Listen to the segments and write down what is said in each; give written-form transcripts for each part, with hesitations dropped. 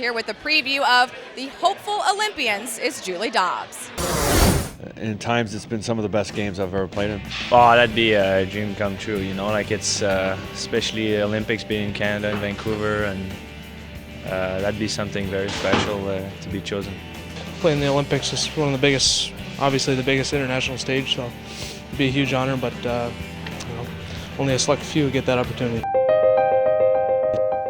Here with the preview of the hopeful Olympians is Julie Dobbs. In times, it's been some of the best games I've ever played in. Oh, that'd be a dream come true, you know, like it's especially Olympics being in Canada and Vancouver, and that'd be something very special to be chosen. Playing the Olympics is one of the biggest, obviously the biggest international stage, so it'd be a huge honor, but only a select few get that opportunity.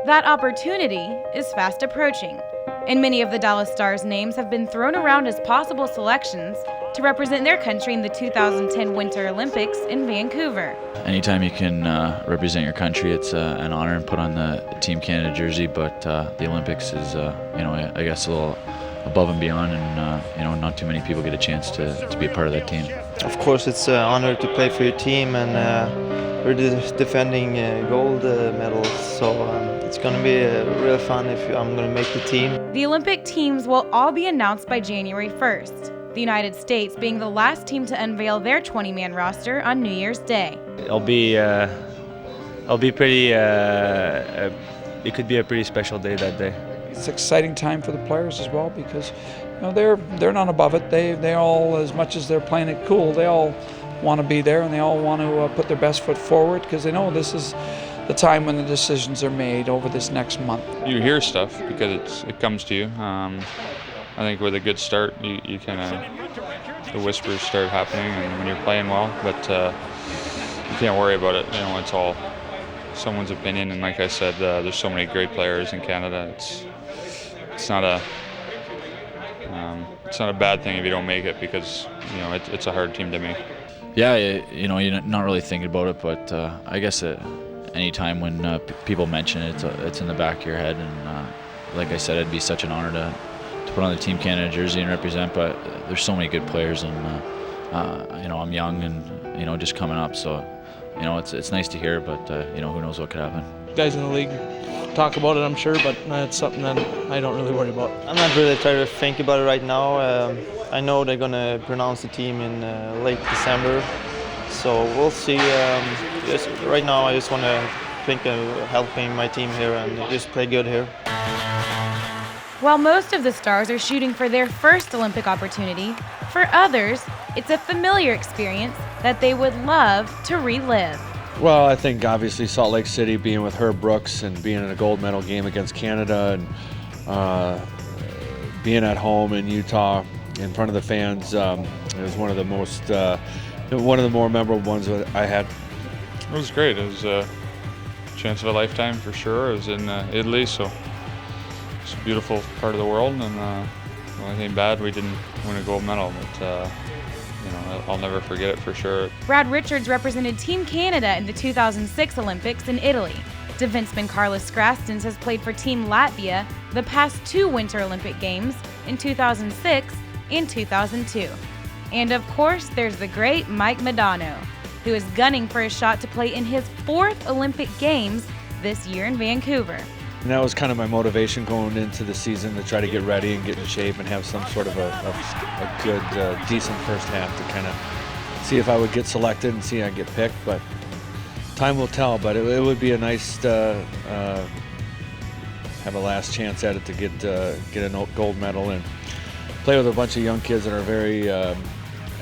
That opportunity is fast approaching, and many of the Dallas Stars' names have been thrown around as possible selections to represent their country in the 2010 Winter Olympics in Vancouver. Anytime you can represent your country, it's an honor and put on the Team Canada jersey, but the Olympics is, I guess a little above and beyond, and not too many people get a chance to be a part of that team. Of course, it's an honor to play for your team, and we're defending gold medals, so it's going to be real fun if I'm going to make the team. The Olympic teams will all be announced by January 1st, the United States being the last team to unveil their 20-man roster on New Year's Day. It'll be pretty. It could be a pretty special day that day. It's an exciting time for the players as well because they're not above it. They all, as much as they're playing it cool, they all want to be there and they all want to put their best foot forward because they know this is the time when the decisions are made over this next month. You hear stuff because it comes to you. I think with a good start, you kind of, the whispers start happening, and when you're playing well, but you can't worry about it. It's all someone's opinion, and like I said, there's so many great players in Canada. It's not a bad thing if you don't make it because it's a hard team to make. Yeah, you're not really thinking about it, but I guess any time when people mention it, it's in the back of your head, and like I said, it'd be such an honor to put on the Team Canada jersey and represent, but there's so many good players, and I'm young and just coming up, so it's nice to hear, but who knows what could happen. Guys in the league talk about it, I'm sure, but it's something that I don't really worry about. I'm not really trying to think about it right now. I know they're going to pronounce the team in late December, so we'll see. Right now I just want to think of helping my team here and just play good here. While most of the Stars are shooting for their first Olympic opportunity, for others, it's a familiar experience that they would love to relive. Well, I think obviously Salt Lake City, being with Herb Brooks and being in a gold medal game against Canada, and being at home in Utah in front of the fans, it was one of the more memorable ones that I had. It was great. It was a chance of a lifetime for sure. It was in Italy, so it's a beautiful part of the world, and the only thing bad, we didn't win a gold medal, but I'll never forget it for sure. Brad Richards represented Team Canada in the 2006 Olympics in Italy. Defenseman Carlos Skrastins has played for Team Latvia the past two Winter Olympic Games in 2006 and 2002. And of course, there's the great Mike Modano, who is gunning for a shot to play in his fourth Olympic Games this year in Vancouver. And that was kind of my motivation going into the season, to try to get ready and get in shape and have some sort of a good, decent first half to kind of see if I would get selected and see if I get picked. But time will tell. But it would be a nice to have a last chance at it to get a gold medal and play with a bunch of young kids that are very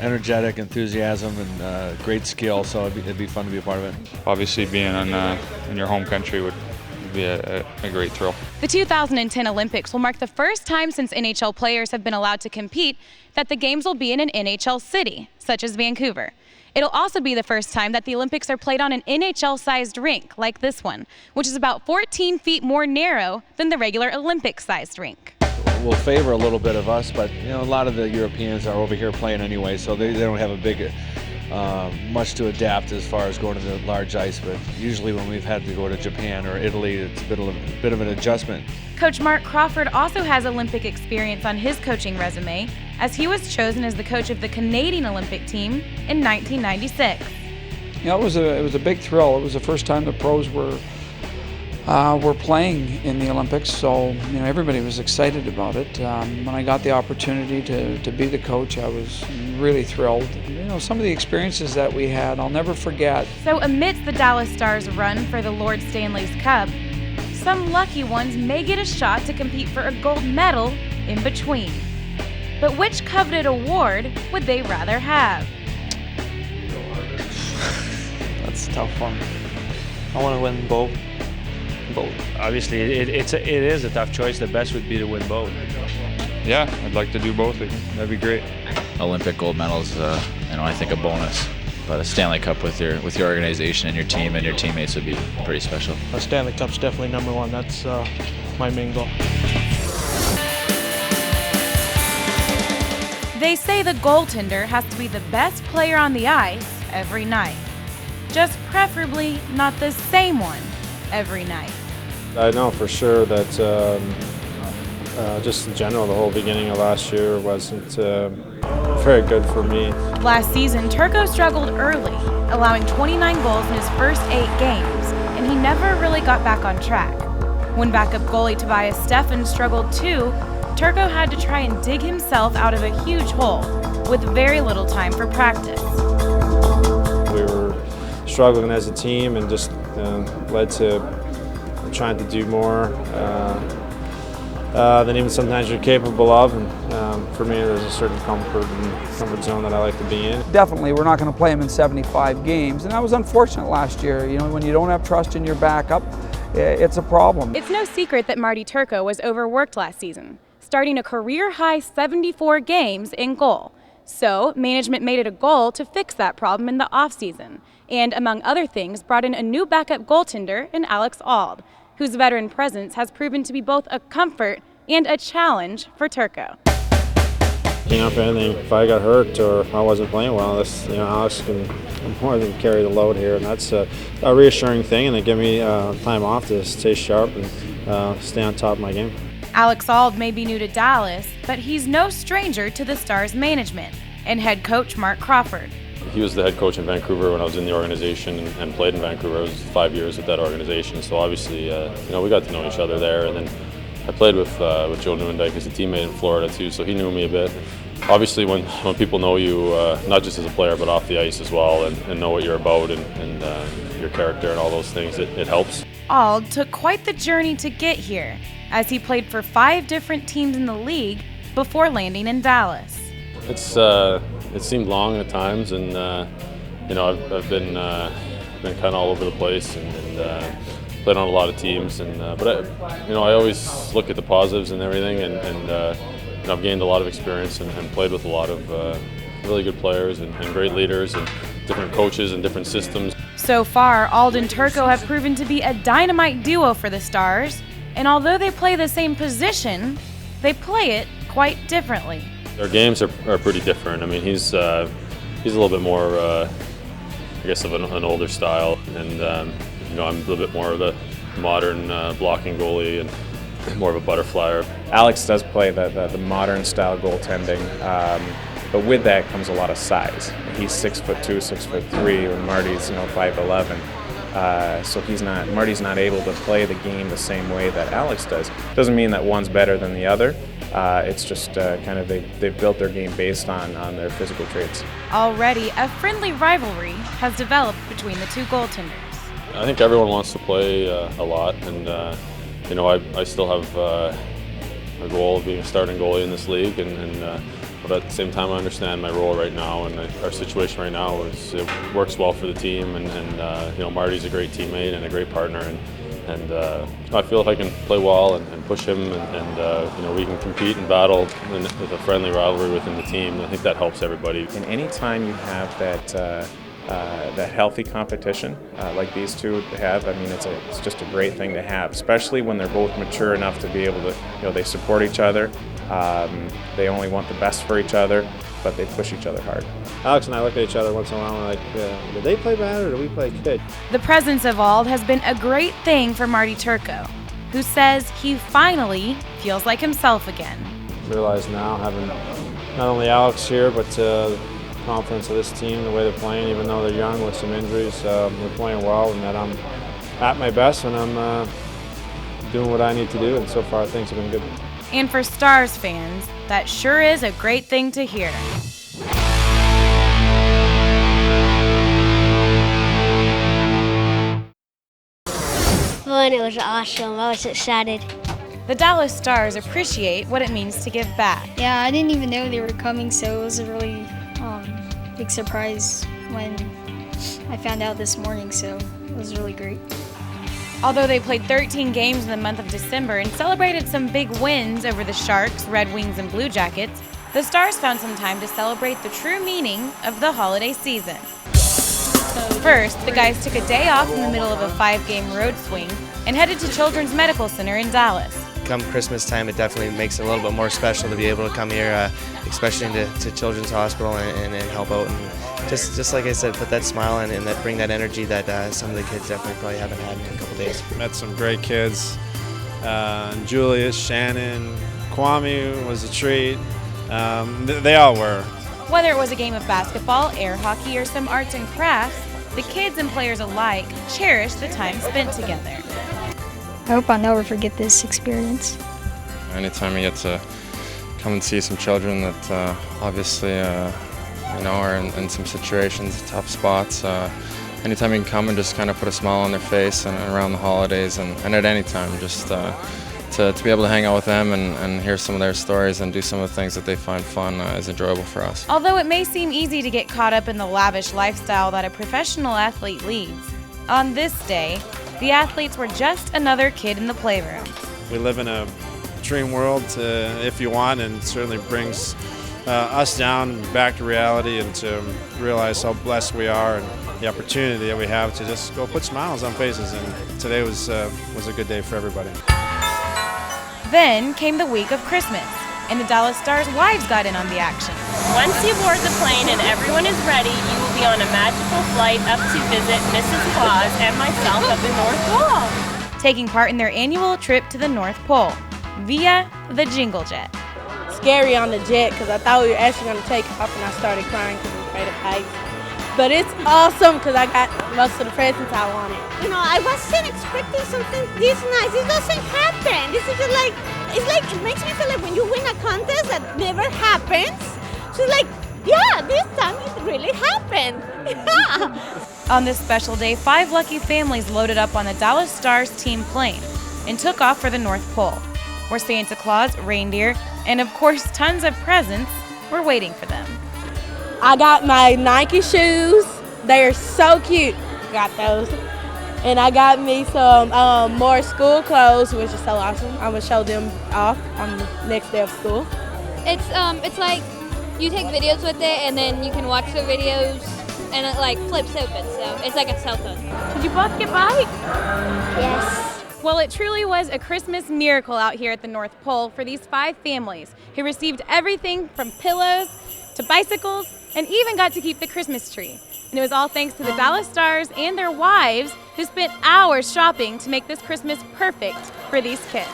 energetic, enthusiasm, and great skill. So it'd be fun to be a part of it. Obviously, being in your home country would be a great thrill. The 2010 Olympics will mark the first time since NHL players have been allowed to compete that the games will be in an NHL city, such as Vancouver. It'll also be the first time that the Olympics are played on an NHL-sized rink like this one, which is about 14 feet more narrow than the regular Olympic-sized rink. Will favor a little bit of us, but a lot of the Europeans are over here playing anyway, so they don't have a big much to adapt as far as going to the large ice, but usually when we've had to go to Japan or Italy, it's a bit of an adjustment. Coach Mark Crawford also has Olympic experience on his coaching resume, as he was chosen as the coach of the Canadian Olympic team in 1996. It was a big thrill. It was the first time the pros were playing in the Olympics, so everybody was excited about it. When I got the opportunity to be the coach, I was really thrilled. Some of the experiences that we had, I'll never forget. So amidst the Dallas Stars' run for the Lord Stanley's Cup, some lucky ones may get a shot to compete for a gold medal in between. But which coveted award would they rather have? That's a tough one. I want to win both. Obviously, it is a tough choice. The best would be to win both. Yeah, I'd like to do both again. That'd be great. Olympic gold medals, I think a bonus. But a Stanley Cup with your organization and your team and your teammates would be pretty special. A Stanley Cup's definitely number one. That's my main goal. They say the goaltender has to be the best player on the ice every night. Just preferably not the same one every night. I know for sure that just in general, the whole beginning of last year wasn't very good for me. Last season, Turco struggled early, allowing 29 goals in his first 8 games, and he never really got back on track. When backup goalie Tobias Steffen struggled too, Turco had to try and dig himself out of a huge hole with very little time for practice. We were struggling as a team and just led to trying to do more than even sometimes you're capable of. And for me, there's a certain comfort zone that I like to be in. Definitely, we're not going to play him in 75 games, and that was unfortunate last year. You know, when you don't have trust in your backup, it's a problem. It's no secret that Marty Turco was overworked last season, starting a career-high 74 games in goal. So, management made it a goal to fix that problem in the offseason, and among other things, brought in a new backup goaltender in Alex Auld, whose veteran presence has proven to be both a comfort and a challenge for Turco. You know, if anything, if I got hurt or I wasn't playing well, Alex can more than carry the load here, and that's a reassuring thing, and it gave me time off to stay sharp and stay on top of my game. Alex Auld may be new to Dallas, but he's no stranger to the Stars management and head coach Mark Crawford. He was the head coach in Vancouver when I was in the organization and played in Vancouver. I was 5 years with that organization, so obviously, we got to know each other there. And then I played with Joe Nieuwendyk as a teammate in Florida too, so he knew me a bit. Obviously, when people know you, not just as a player but off the ice as well, and know what you're about and your character and all those things, it helps. Auld took quite the journey to get here, as he played for 5 different teams in the league before landing in Dallas. It seemed long at times, and I've been kind of all over the place and played on a lot of teams, but I always look at the positives and everything, and I've gained a lot of experience and played with a lot of really good players and great leaders and different coaches and different systems. So far, Auld and Turco have proven to be a dynamite duo for the Stars, and although they play the same position, they play it quite differently. Their games are pretty different. I mean, he's a little bit more, I guess, of an older style, and I'm a little bit more of the modern blocking goalie and more of a butterflyer. Alex does play the modern style goaltending, but with that comes a lot of size. He's 6'2", 6'3", when Marty's 5'11". So Marty's not able to play the game the same way that Alex does. Doesn't mean that one's better than the other. It's just kind of they've built their game based on their physical traits. Already, a friendly rivalry has developed between the two goaltenders. I think everyone wants to play a lot, and I still have a goal of being a starting goalie in this league, but at the same time I understand my role right now, and our situation right now is it works well for the team, and Marty's a great teammate and a great partner, and I feel if I can play well and push him, and we can compete and battle with a friendly rivalry within the team, I think that helps everybody. And any time you have that healthy competition like these two have, I mean, it's just a great thing to have, especially when they're both mature enough to be able to, they support each other, they only want the best for each other, but they push each other hard. Alex and I look at each other once in a while and we're like, did they play bad or did we play good? The presence of Auld has been a great thing for Marty Turco, who says he finally feels like himself again. I realize now, having not only Alex here, but the confidence of this team, the way they're playing, even though they're young with some injuries, they're playing well, and that I'm at my best when I'm doing what I need to do, and so far things have been good. And for Stars fans, that sure is a great thing to hear. fun. It was awesome. I was excited. The Dallas Stars appreciate what it means to give back. Yeah, I didn't even know they were coming, so it was a really big surprise when I found out this morning, so it was really great. Although they played 13 games in the month of December and celebrated some big wins over the Sharks, Red Wings, and Blue Jackets, the Stars found some time to celebrate the true meaning of the holiday season. First, the guys took a day off in the middle of a 5-game road swing and headed to Children's Medical Center in Dallas. Come Christmas time, it definitely makes it a little bit more special to be able to come here, especially to Children's Hospital and help out. And just like I said, put that smile and that bring that energy that some of the kids definitely probably haven't had in a couple days. Met some great kids. Julius, Shannon, Kwame was a treat. They all were. Whether it was a game of basketball, air hockey, or some arts and crafts, the kids and players alike cherished the time spent together. I hope I'll never forget this experience. Anytime you get to come and see some children that obviously are in some situations, tough spots, anytime you can come and just kind of put a smile on their face and around the holidays and at any time, just to be able to hang out with them and hear some of their stories and do some of the things that they find fun is enjoyable for us. Although it may seem easy to get caught up in the lavish lifestyle that a professional athlete leads, on this day, the athletes were just another kid in the playroom. We live in a dream world, if you want, and certainly brings us down back to reality and to realize how blessed we are and the opportunity that we have to just go put smiles on faces. And today was a good day for everybody. Then came the week of Christmas, and the Dallas Stars' wives got in on the action. Once you board the plane and everyone is ready, you will be on a magical flight up to visit Mrs. Claus and myself at the North Pole. Taking part in their annual trip to the North Pole via the Jingle Jet. Scary on the jet because I thought we were actually going to take off and I started crying because I'm afraid of heights. But it's awesome because I got most of the presents I wanted. You know, I wasn't expecting something this nice. It doesn't happen. This is just like, it makes me feel like when you win a contest that never happens. So it's like, yeah, this time it really happened. On this special day, 5 lucky families loaded up on the Dallas Stars team plane and took off for the North Pole, where Santa Claus, reindeer, and of course tons of presents were waiting for them. I got my Nike shoes. They're so cute. Got those. And I got me some more school clothes, which is so awesome. I'm going to show them off on the next day of school. It's like you take videos with it and then you can watch the videos and it like flips open, so it's like a cell phone. Did you both get by? Yes. Well, it truly was a Christmas miracle out here at the North Pole for these 5 families who received everything from pillows to bicycles and even got to keep the Christmas tree. And it was all thanks to the Dallas Stars and their wives who spent hours shopping to make this Christmas perfect for these kids.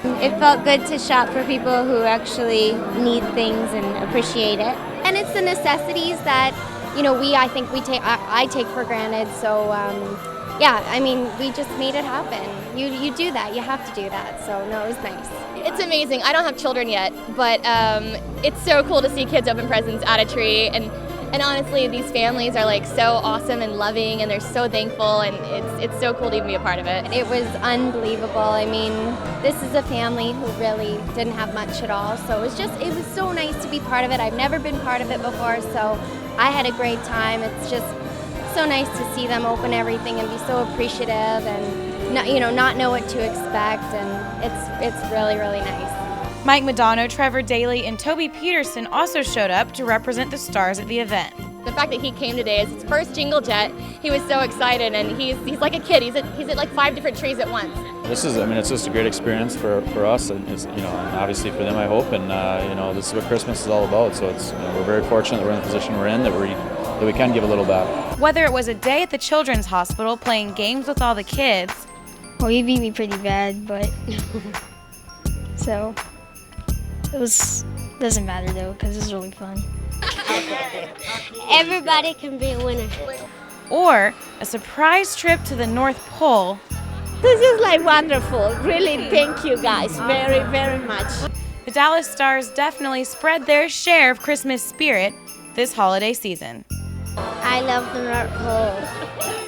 It felt good to shop for people who actually need things and appreciate it. And it's the necessities that, I take for granted. So, we just made it happen. You do that. You have to do that. So, no, it was nice. It's amazing. I don't have children yet, but it's so cool to see kids open presents at a tree. And honestly, these families are like so awesome and loving, and they're so thankful, and it's so cool to even be a part of it. It was unbelievable. I mean, this is a family who really didn't have much at all, so it was so nice to be part of it. I've never been part of it before, so I had a great time. It's just so nice to see them open everything and be so appreciative and not know what to expect, and it's really, really nice. Mike Madonna, Trevor Daly, and Toby Peterson also showed up to represent the Stars at the event. The fact that he came today is his first Jingle Jet. He was so excited, and he's like a kid. He's at like 5 different trees at once. It's just a great experience for us, and and obviously for them, I hope. And this is what Christmas is all about. So we're very fortunate that we're in the position we're in, that we can give a little back. Whether it was a day at the Children's Hospital playing games with all the kids. Well, he beat me pretty bad, but so. Doesn't matter though, because it's really fun. Everybody can be a winner. Or a surprise trip to the North Pole. This is like wonderful. Really, thank you guys very, very much. The Dallas Stars definitely spread their share of Christmas spirit this holiday season. I love the North Pole.